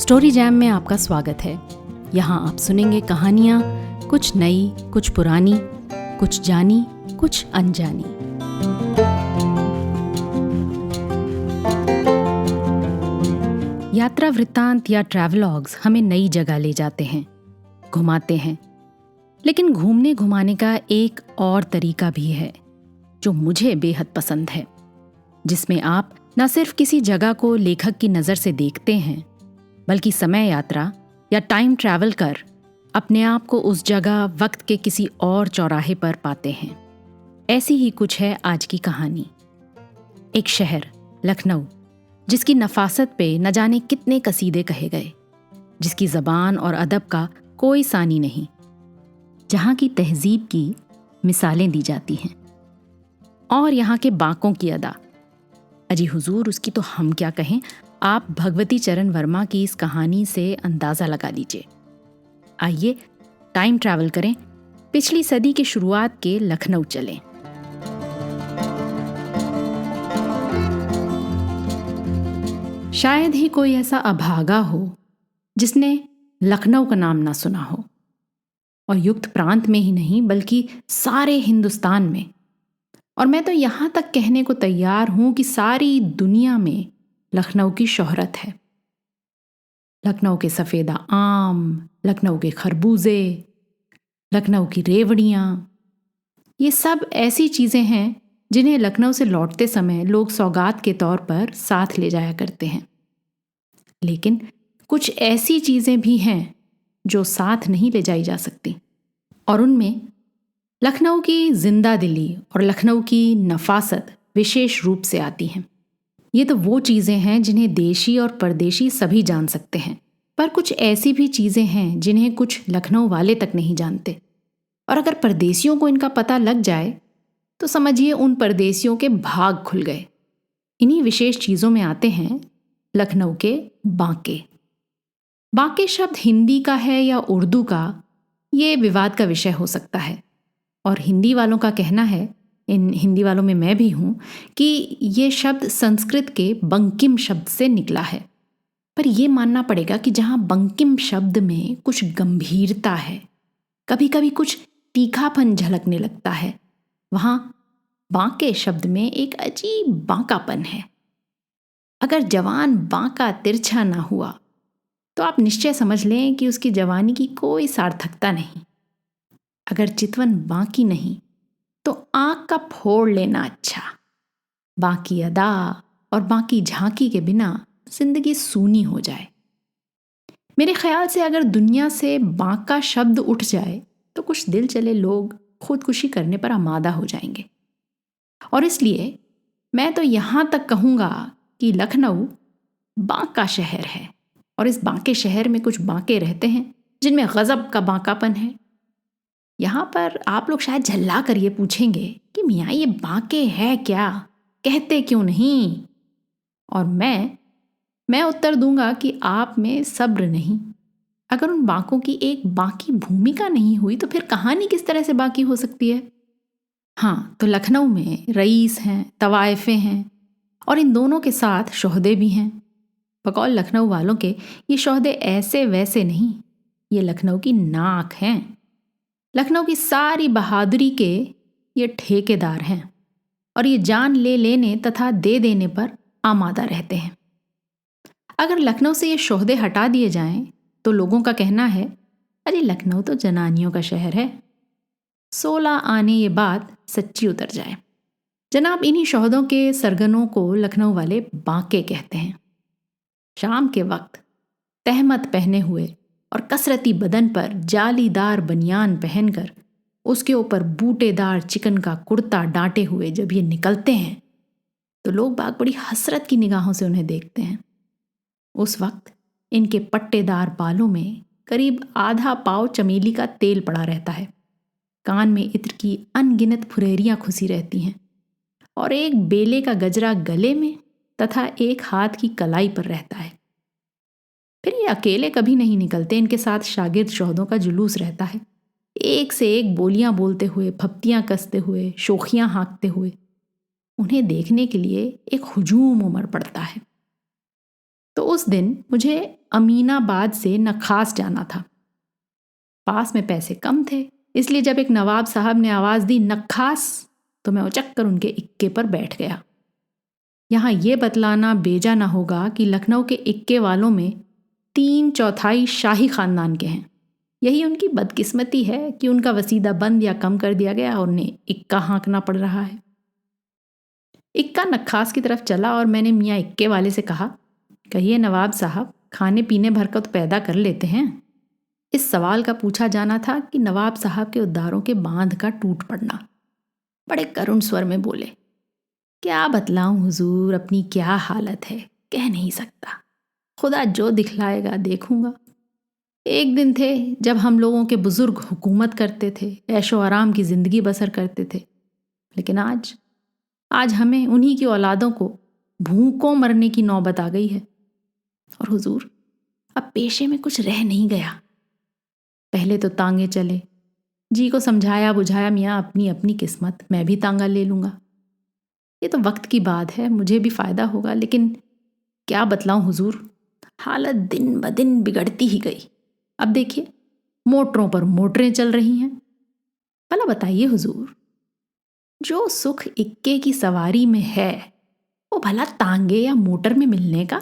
Story jam में आपका स्वागत है। यहाँ आप सुनेंगे कहानियाँ, कुछ नई, कुछ पुरानी, कुछ जानी, कुछ अनजानी। यात्रा वृत्तांत या ट्रैवलॉग्स हमें नई जगह ले जाते हैं, घुमाते हैं। लेकिन घूमने घुमाने का एक और तरीका भी है जो मुझे बेहद पसंद है, जिसमें आप न सिर्फ किसी जगह को लेखक की नज़र से देखते हैं, बल्कि समय यात्रा या टाइम ट्रैवल कर अपने आप को उस जगह वक्त के किसी और चौराहे पर पाते हैं। ऐसी ही कुछ है आज की कहानी। एक शहर लखनऊ, जिसकी नफासत पे न जाने कितने कसीदे कहे गए, जिसकी ज़बान और अदब का कोई सानी नहीं, जहाँ की तहजीब की मिसालें दी जाती हैं, और यहाँ के बांकों की अदा। अजी हुजूर, उसकी तो हम क्या कहें। आप भगवती चरण वर्मा की इस कहानी से अंदाज़ा लगा लीजिए। आइए टाइम ट्रैवल करें, पिछली सदी की शुरुआत के लखनऊ चलें। शायद ही कोई ऐसा अभागा हो जिसने लखनऊ का नाम ना सुना हो, और युक्त प्रांत में ही नहीं बल्कि सारे हिंदुस्तान में। और मैं तो यहाँ तक कहने को तैयार हूँ कि सारी दुनिया में लखनऊ की शोहरत है। लखनऊ के सफ़ेदा आम, लखनऊ के खरबूजे, लखनऊ की रेवड़ियाँ, ये सब ऐसी चीज़ें हैं जिन्हें लखनऊ से लौटते समय लोग सौगात के तौर पर साथ ले जाया करते हैं। लेकिन कुछ ऐसी चीज़ें भी हैं जो साथ नहीं ले जाई जा सकती, और उनमें लखनऊ की जिंदा दिली और लखनऊ की नफासत विशेष रूप से आती हैं। ये तो वो चीज़ें हैं जिन्हें देशी और परदेशी सभी जान सकते हैं, पर कुछ ऐसी भी चीज़ें हैं जिन्हें कुछ लखनऊ वाले तक नहीं जानते। और अगर परदेशियों को इनका पता लग जाए तो समझिए उन परदेशियों के भाग खुल गए। इन्हीं विशेष चीज़ों में आते हैं लखनऊ के बांके। बांके शब्द हिंदी का है या उर्दू का, ये विवाद का विषय हो सकता है। और हिंदी वालों का कहना है, इन हिंदी वालों में मैं भी हूँ, कि ये शब्द संस्कृत के बंकिम शब्द से निकला है। पर यह मानना पड़ेगा कि जहाँ बंकिम शब्द में कुछ गंभीरता है, कभी कभी कुछ तीखापन झलकने लगता है, वहाँ बांके शब्द में एक अजीब बांकापन है। अगर जवान बांका तिरछा ना हुआ तो आप निश्चय समझ लें कि उसकी जवानी की कोई सार्थकता नहीं। अगर चितवन बांकी नहीं तो आंख का फोड़ लेना अच्छा। बाकी अदा और बाकी झांकी के बिना जिंदगी सूनी हो जाए। मेरे ख्याल से अगर दुनिया से बांका शब्द उठ जाए तो कुछ दिल चले लोग खुदकुशी करने पर आमादा हो जाएंगे। और इसलिए मैं तो यहाँ तक कहूँगा कि लखनऊ बांका शहर है, और इस बांके शहर में कुछ बांके रहते हैं जिनमें गजब का बांकापन है। यहाँ पर आप लोग शायद झल्ला कर ये पूछेंगे कि मियाँ ये बांके है क्या, कहते क्यों नहीं? और मैं उत्तर दूंगा कि आप में सब्र नहीं। अगर उन बांकों की एक बाकी भूमिका नहीं हुई तो फिर कहानी किस तरह से बाकी हो सकती है? हाँ, तो लखनऊ में रईस हैं, तवायफे हैं, और इन दोनों के साथ शोहदे भी हैं। बकौल लखनऊ वालों के ये शोहदे ऐसे वैसे नहीं, ये लखनऊ की नाक हैं। लखनऊ की सारी बहादुरी के ये ठेकेदार हैं, और ये जान ले लेने तथा दे देने पर आमादा रहते हैं। अगर लखनऊ से ये शोहदे हटा दिए जाएं तो लोगों का कहना है, अरे लखनऊ तो जनानियों का शहर है। 16 आने ये बात सच्ची उतर जाए। जनाब, इन्हीं शोहदों के सरगनों को लखनऊ वाले बांके कहते हैं। शाम के वक्त तहमत पहने हुए और कसरती बदन पर जालीदार बनियान पहनकर उसके ऊपर बूटेदार चिकन का कुर्ता डांटे हुए जब ये निकलते हैं तो लोग बाग बड़ी हसरत की निगाहों से उन्हें देखते हैं। उस वक्त इनके पट्टेदार बालों में करीब आधा पाव चमेली का तेल पड़ा रहता है, कान में इत्र की अनगिनत फुरेरियां खुसी रहती हैं, और एक बेले का गजरा गले में तथा एक हाथ की कलाई पर रहता है। फिर ये अकेले कभी नहीं निकलते, इनके साथ शागिर्द शोहदों का जुलूस रहता है, एक से एक बोलियां बोलते हुए, फप्तियां कसते हुए, शोखियां हाँकते हुए। उन्हें देखने के लिए एक हुजूम उमड़ पड़ता है। तो उस दिन मुझे अमीनाबाद से नखास जाना था। पास में पैसे कम थे, इसलिए जब एक नवाब साहब ने आवाज़ दी नखास, तो मैं उचक कर उनके इक्के पर बैठ गया। यहाँ ये बतलाना बेजा न होगा कि लखनऊ के इक्के वालों में 3/4 शाही खानदान के हैं। यही उनकी बदकिस्मती है कि उनका वसीदा बंद या कम कर दिया गया और उन्हें इक्का हाँकना पड़ रहा है। इक्का नखास की तरफ चला और मैंने मियाँ इक्के वाले से कहा, कहिए नवाब साहब, खाने पीने भर का तो पैदा कर लेते हैं। इस सवाल का पूछा जाना था कि नवाब साहब के उद्गारों के बांध का टूट पड़ना। बड़े करुण स्वर में बोले, क्या बतलाऊं हुजूर, अपनी क्या हालत है, कह नहीं सकता। खुदा जो दिखलाएगा देखूंगा। एक दिन थे जब हम लोगों के बुजुर्ग हुकूमत करते थे, ऐशो आराम की जिंदगी बसर करते थे, लेकिन आज हमें उन्हीं की औलादों को भूखों मरने की नौबत आ गई है। और हुजूर, अब पेशे में कुछ रह नहीं गया। पहले तो तांगे चले, जी को समझाया बुझाया, मियाँ अपनी अपनी किस्मत, मैं भी तांगा ले लूँगा। ये तो वक्त की बात है, मुझे भी फ़ायदा होगा, लेकिन क्या बतलाऊं हुजूर, हालत दिन ब दिन बिगड़ती ही गई। अब देखिए, मोटरों पर मोटरें चल रही हैं। भला बताइए हुजूर, जो सुख इक्के की सवारी में है, वो भला तांगे या मोटर में मिलने का?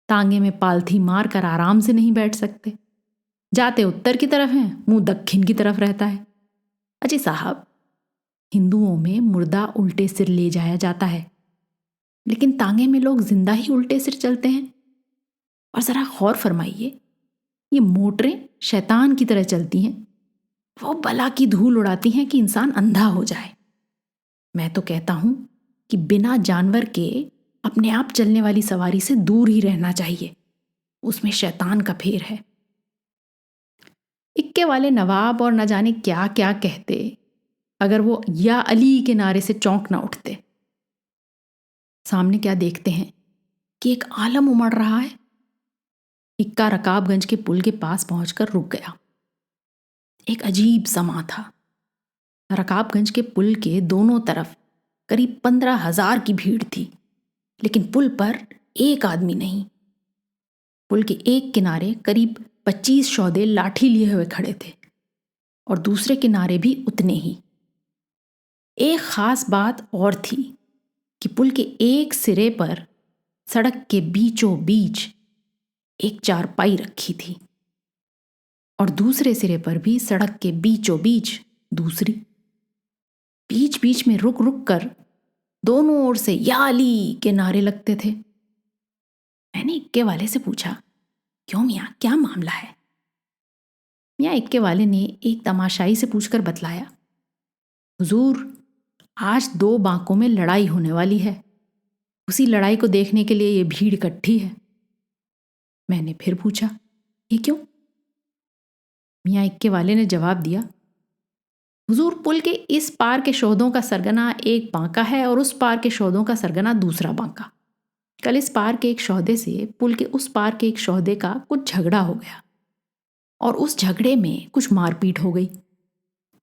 तांगे में पालथी मार कर आराम से नहीं बैठ सकते। जाते उत्तर की तरफ हैं, मुंह दक्षिण की तरफ रहता है। अजी साहब, हिंदुओं में मुर्दा उल्टे सिर ले जाया जाता है, लेकिन तांगे में लोग जिंदा ही उल्टे सिर चलते हैं। और जरा गौर फरमाइए, ये मोटरें शैतान की तरह चलती हैं। वो बला की धूल उड़ाती हैं कि इंसान अंधा हो जाए। मैं तो कहता हूं कि बिना जानवर के अपने आप चलने वाली सवारी से दूर ही रहना चाहिए, उसमें शैतान का फेर है। इक्के वाले नवाब और न जाने क्या क्या कहते अगर वो या अली के नारे से चौंक ना उठते। सामने क्या देखते हैं कि एक आलम उमड़ रहा है। इक्का रकाबगंज के पुल के पास पहुंचकर रुक गया। एक अजीब समा था। रकाबगंज के पुल के दोनों तरफ करीब 15,000 की भीड़ थी, लेकिन पुल पर एक आदमी नहीं। पुल के एक किनारे करीब 25 सौदे लाठी लिए हुए खड़े थे और दूसरे किनारे भी उतने ही। एक खास बात और थी कि पुल के एक सिरे पर सड़क के बीचों बीच एक चारपाई रखी थी और दूसरे सिरे पर भी सड़क के बीचों बीच दूसरी। बीच बीच में रुक रुक कर दोनों ओर से या अली के नारे लगते थे। मैंने इक्के वाले से पूछा, क्यों मियाँ, क्या मामला है? मियाँ इक्के वाले ने एक तमाशाई से पूछकर बतलाया, हुजूर, आज 2 बांकों में लड़ाई होने वाली है। उसी लड़ाई को देखने के लिए ये भीड़ इकट्ठी है। मैंने फिर पूछा, ये क्यों? मियाँ इक्के वाले ने जवाब दिया, हुजूर, पुल के इस पार के शोधों का सरगना एक बांका है और उस पार के शोधों का सरगना दूसरा बांका। कल इस पार के एक शौदे से पुल के उस पार के एक शौदे का कुछ झगड़ा हो गया और उस झगड़े में कुछ मारपीट हो गई।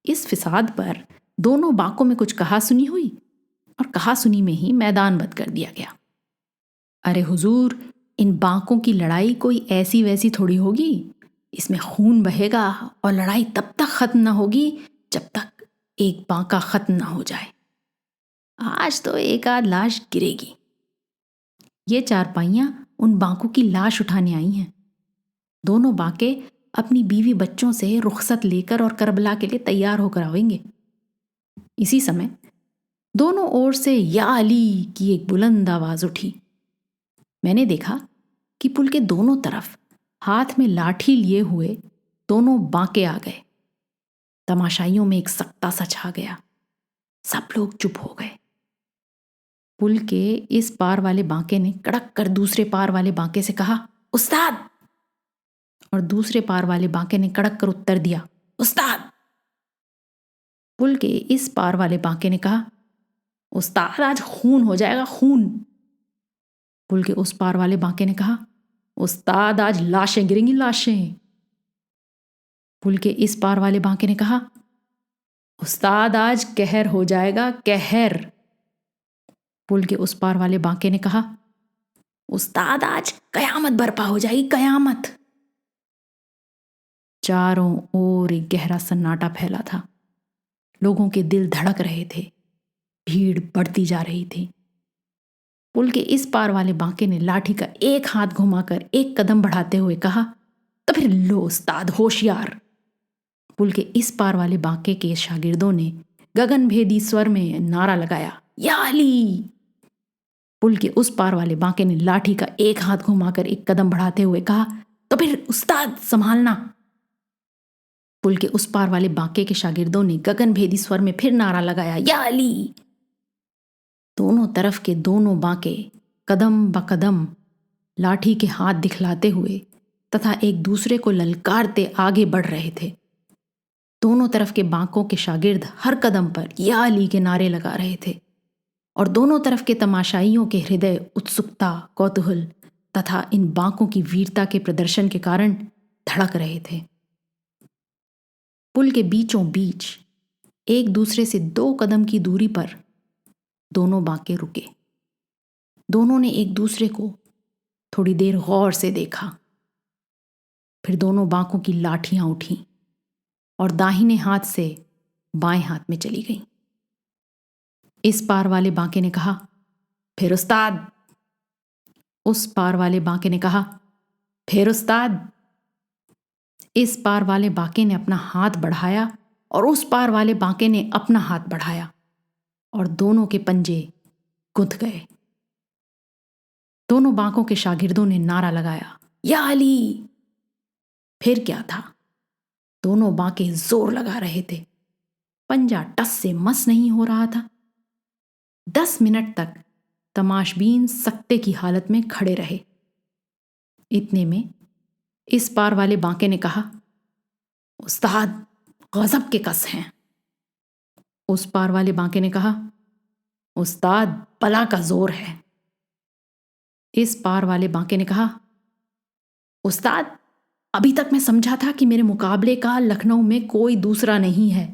इस फिसाद पर दोनों बांकों में कुछ कहा सुनी हुई और कहा सुनी में ही मैदान बंद कर दिया गया। अरे हुजूर, इन बांकों की लड़ाई कोई ऐसी वैसी थोड़ी होगी। इसमें खून बहेगा और लड़ाई तब तक खत्म ना होगी जब तक एक बांका खत्म ना हो जाए। आज तो एक आध लाश गिरेगी। ये चारपाइयां उन बांकों की लाश उठाने आई हैं। दोनों बांके अपनी बीवी बच्चों से रुखसत लेकर और करबला के लिए तैयार होकर आवेंगे। इसी समय दोनों ओर से या अली की एक बुलंद आवाज उठी। मैंने देखा कि पुल के दोनों तरफ हाथ में लाठी लिए हुए दोनों बांके आ गए। तमाशाइयों में एक सख्ता सा छा गया। सब लोग चुप हो गए। पुल के इस पार वाले बांके ने कड़क कर दूसरे पार वाले बांके से कहा, उस्ताद। और दूसरे पार वाले बांके ने कड़क कर उत्तर दिया, उस्ताद। पुल के इस पार वाले बांके ने कहा, उस्ताद, आज खून हो जाएगा, खून। पुल के उस पार वाले बांके ने कहा, उस्ताद, आज लाशें गिरेंगी, लाशें। पुल के इस पार वाले बांके ने कहा, उस्ताद, आज कहर हो जाएगा, कहर। पुल के उस पार वाले बांके ने कहा, उस्ताद आज कयामत बर्पा हो जाएगी, कयामत। चारों ओर एक गहरा सन्नाटा फैला था। लोगों के दिल धड़क रहे थे, भीड़ बढ़ती जा रही थी। पुल के इस पार वाले बांके ने लाठी का एक हाथ घुमाकर एक कदम बढ़ाते हुए कहा, तो फिर लो उस्ताद, होशियार। पुल के इस पार वाले बांके के शागिर्दों ने गगनभेदी स्वर में नारा लगाया, या अली। पुल के उस पार वाले बांके ने लाठी का एक हाथ घुमाकर एक कदम बढ़ाते हुए कहा, तो फिर उस्ताद संभालना। पुल के उस पार वाले बांके के शागिर्दों ने गगनभेदी स्वर में फिर नारा लगाया, या अली। दोनों तरफ के दोनों बांके कदम ब कदम लाठी के हाथ दिखलाते हुए तथा एक दूसरे को ललकारते आगे बढ़ रहे थे। दोनों तरफ के बांकों के शागिर्द हर कदम पर या अली के नारे लगा रहे थे और दोनों तरफ के तमाशाइयों के हृदय उत्सुकता, कौतूहल तथा इन बांकों की वीरता के प्रदर्शन के कारण धड़क रहे थे। पुल के बीचों बीच एक दूसरे से 2 कदम की दूरी पर दोनों बांके रुके। दोनों ने एक दूसरे को थोड़ी देर गौर से देखा। फिर दोनों बांकों की लाठियां उठीं और दाहिने हाथ से बाएं हाथ में चली गईं। इस पार वाले बांके ने कहा, फिर उस्ताद। उस पार वाले बांके ने कहा, फिर उस्ताद। इस पार वाले बांके ने अपना हाथ बढ़ाया और उस पार वाले बांके ने अपना हाथ बढ़ाया और दोनों के पंजे गुंथ गए। दोनों बांकों के शागिर्दों ने नारा लगाया, या अली। फिर क्या था, दोनों बांके जोर लगा रहे थे। पंजा टस से मस नहीं हो रहा था। 10 मिनट तक तमाशबीन सकते की हालत में खड़े रहे। इतने में इस पार वाले बांके ने कहा, उस्ताद गजब के कस हैं। उस पार वाले बांके ने कहा, उस्ताद बला का जोर है। इस पार वाले बांके ने कहा, उस्ताद अभी तक मैं समझा था कि मेरे मुकाबले का लखनऊ में कोई दूसरा नहीं है।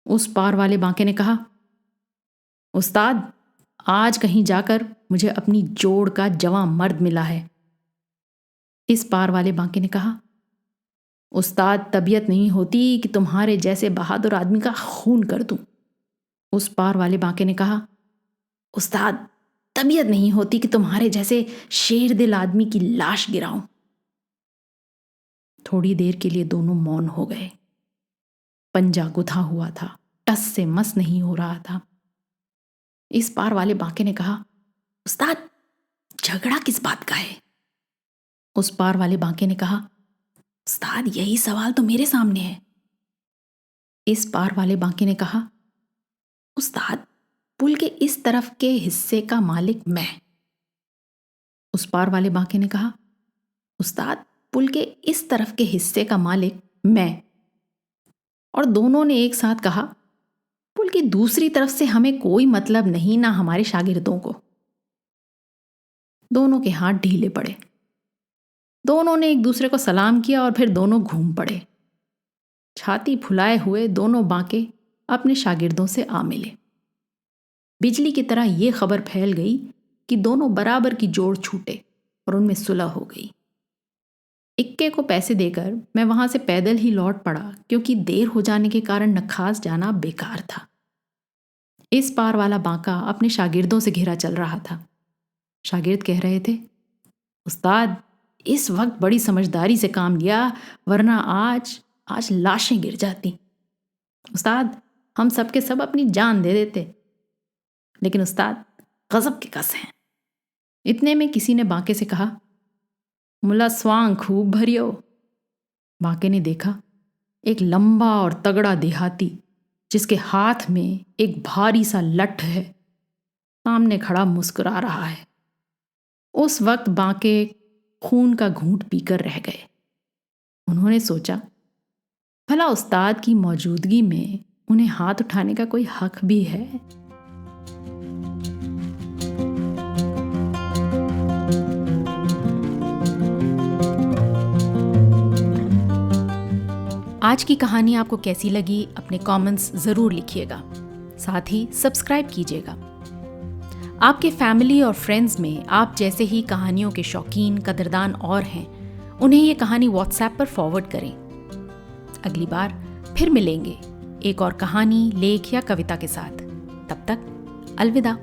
उस पार वाले बांके ने कहा, उस्ताद आज कहीं जाकर मुझे अपनी जोड़ का जवां मर्द मिला है। इस पार वाले बांके ने कहा, उस्ताद तबीयत नहीं होती कि तुम्हारे जैसे बहादुर आदमी का खून कर दूं। उस पार वाले बांके ने कहा, उस्ताद तबीयत नहीं होती कि तुम्हारे जैसे शेर दिल आदमी की लाश गिराऊं। थोड़ी देर के लिए दोनों मौन हो गए। पंजा गुथा हुआ था, टस से मस नहीं हो रहा था। इस पार वाले बांके ने कहा, उस्ताद झगड़ा किस बात का है? उस पार वाले बांके ने कहा, उस्ताद यही सवाल तो मेरे सामने है। इस पार वाले बांके ने कहा, उस्ताद पुल के इस तरफ के हिस्से का मालिक मैं। उस पार वाले बांके ने कहा, उस्ताद पुल के इस तरफ के हिस्से का मालिक मैं। और दोनों ने एक साथ कहा, पुल की दूसरी तरफ से हमें कोई मतलब नहीं, ना हमारे शागिर्दों को। दोनों के हाथ ढीले पड़े। दोनों ने एक दूसरे को सलाम किया और फिर दोनों घूम पड़े। छाती फुलाए हुए दोनों बांके अपने शागिर्दों से आ मिले। बिजली की तरह यह खबर फैल गई कि दोनों बराबर की जोड़ छूटे और उनमें सुलह हो गई। इक्के को पैसे देकर मैं वहां से पैदल ही लौट पड़ा, क्योंकि देर हो जाने के कारण नखास जाना बेकार था। इस पार वाला बांका अपने शागिर्दों से घिरा चल रहा था। शागिर्द कह रहे थे, उस्ताद इस वक्त बड़ी समझदारी से काम लिया, वरना आज लाशें गिर जाती। उस्ताद हम सब के सब अपनी जान दे देते, लेकिन उस्ताद गजब के कस हैं। इतने में किसी ने बांके से कहा, मुला स्वांग खूब भरियो। बांके ने देखा एक लंबा और तगड़ा देहाती जिसके हाथ में एक भारी सा लठ है, सामने खड़ा मुस्कुरा रहा है। उस वक्त बांके खून का घूंट पीकर रह गए। उन्होंने सोचा, भला उस्ताद की मौजूदगी में उन्हें हाथ उठाने का कोई हक भी है। आज की कहानी आपको कैसी लगी अपने कमेंट्स ज़रूर लिखिएगा। साथ ही सब्सक्राइब कीजिएगा। आपके फैमिली और फ्रेंड्स में आप जैसे ही कहानियों के शौकीन कदरदान और हैं, उन्हें ये कहानी व्हाट्सएप पर फॉरवर्ड करें। अगली बार फिर मिलेंगे एक और कहानी, लेख या कविता के साथ। तब तक अलविदा।